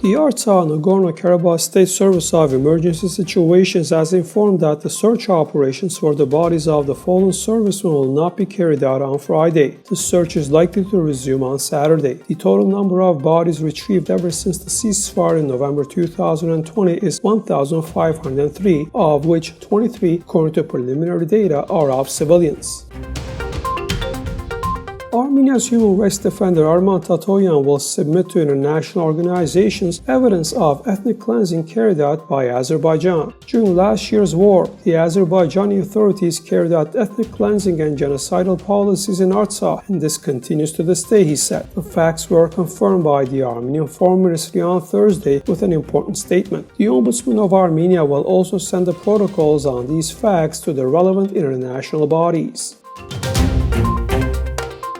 The Artsakh Nagorno-Karabakh State Service of Emergency Situations has informed that the search operations for the bodies of the fallen servicemen will not be carried out on Friday. The search is likely to resume on Saturday. The total number of bodies retrieved ever since the ceasefire in November 2020 is 1,503, of which 23, according to preliminary data, are of civilians. Armenia's human rights defender Arman Tatoyan will submit to international organizations evidence of ethnic cleansing carried out by Azerbaijan. During last year's war, the Azerbaijani authorities carried out ethnic cleansing and genocidal policies in Artsakh, and this continues to this day, he said. The facts were confirmed by the Armenian Foreign Ministry on Thursday with an important statement. The Ombudsman of Armenia will also send the protocols on these facts to the relevant international bodies.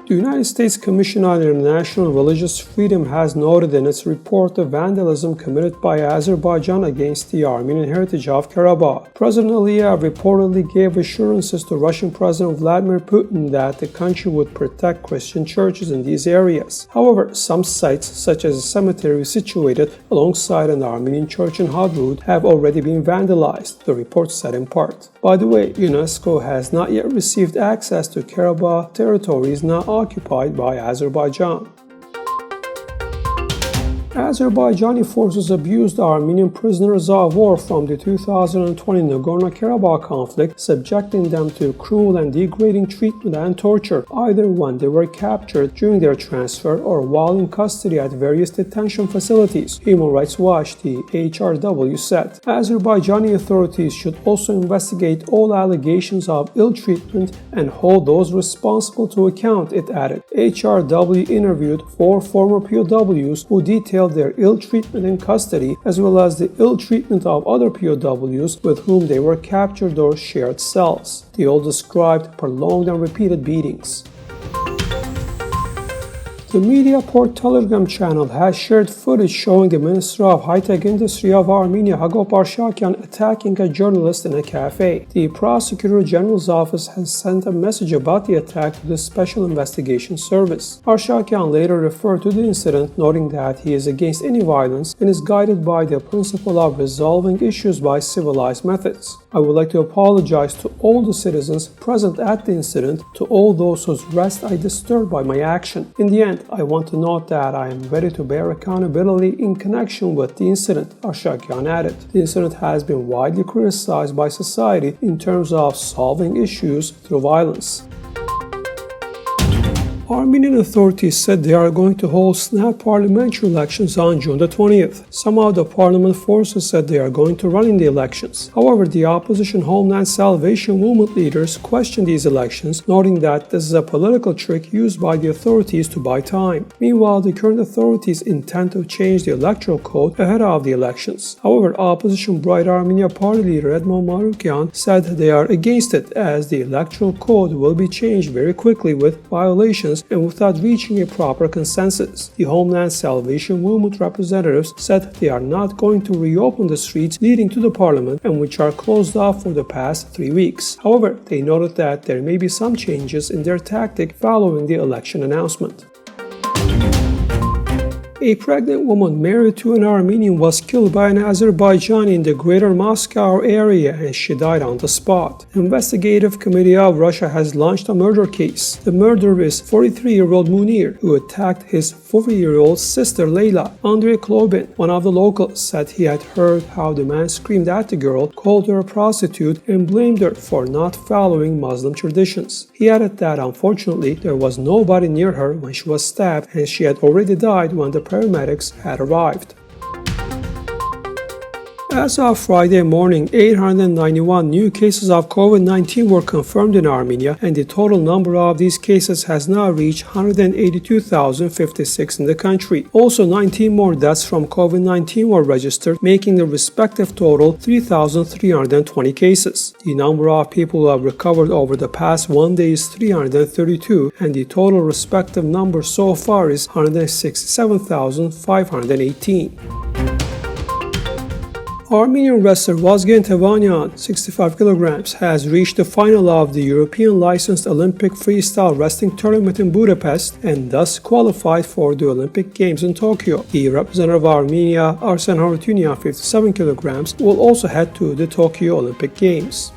The United States Commission on International Religious Freedom has noted in its report the vandalism committed by Azerbaijan against the Armenian heritage of Karabakh. President Aliyev reportedly gave assurances to Russian President Vladimir Putin that the country would protect Christian churches in these areas. However, some sites, such as a cemetery situated alongside an Armenian church in Hadrut, have already been vandalized, the report said in part. By the way, UNESCO has not yet received access to Karabakh territories now occupied by Azerbaijan. Azerbaijani forces abused Armenian prisoners of war from the 2020 Nagorno-Karabakh conflict, subjecting them to cruel and degrading treatment and torture, either when they were captured during their transfer or while in custody at various detention facilities, Human Rights Watch, the HRW, said. Azerbaijani authorities should also investigate all allegations of ill treatment and hold those responsible to account, it added. HRW interviewed 4 former POWs who detailed their ill treatment in custody, as well as the ill treatment of other POWs with whom they were captured or shared cells. They all described prolonged and repeated beatings. The media port Telegram channel has shared footage showing the Minister of High-Tech Industry of Armenia, Hagop Arshakyan, attacking a journalist in a cafe. The Prosecutor General's office has sent a message about the attack to the Special Investigation Service. Arshakyan later referred to the incident, noting that he is against any violence and is guided by the principle of resolving issues by civilized methods. I would like to apologize to all the citizens present at the incident, to all those whose rest I disturbed by my action. In the end, I want to note that I am ready to bear accountability in connection with the incident, Arshakyan added. The incident has been widely criticized by society in terms of solving issues through violence. Armenian authorities said they are going to hold snap parliamentary elections on June the 20th. Some of the parliament forces said they are going to run in the elections. However, the opposition Homeland Salvation Movement leaders questioned these elections, noting that this is a political trick used by the authorities to buy time. Meanwhile, the current authorities intend to change the electoral code ahead of the elections. However, opposition Bright Armenia party leader Edmond Marukyan said they are against it, as the electoral code will be changed very quickly with violations and without reaching a proper consensus. The Homeland Salvation Movement representatives said they are not going to reopen the streets leading to the parliament and which are closed off for the past 3 weeks. However, they noted that there may be some changes in their tactic following the election announcement. A pregnant woman married to an Armenian was killed by an Azerbaijani in the greater Moscow area, and she died on the spot. The Investigative Committee of Russia has launched a murder case. The murderer is 43-year-old Munir, who attacked his 40-year-old sister Leyla. Andrei Klobin, one of the locals, said he had heard how the man screamed at the girl, called her a prostitute, and blamed her for not following Muslim traditions. He added that unfortunately there was nobody near her when she was stabbed, and she had already died when the paramedics had arrived. As of Friday morning, 891 new cases of COVID-19 were confirmed in Armenia, and the total number of these cases has now reached 182,056 in the country. Also, 19 more deaths from COVID-19 were registered, making the respective total 3,320 cases. The number of people who have recovered over the past 1 day is 332, and the total respective number so far is 167,518. Armenian wrestler Vazgen Tevanyan, 65 kilograms, has reached the final of the European licensed Olympic freestyle wrestling tournament in Budapest and thus qualified for the Olympic Games in Tokyo. The representative of Armenia, Arman Tatoyan, 57 kilograms, will also head to the Tokyo Olympic Games.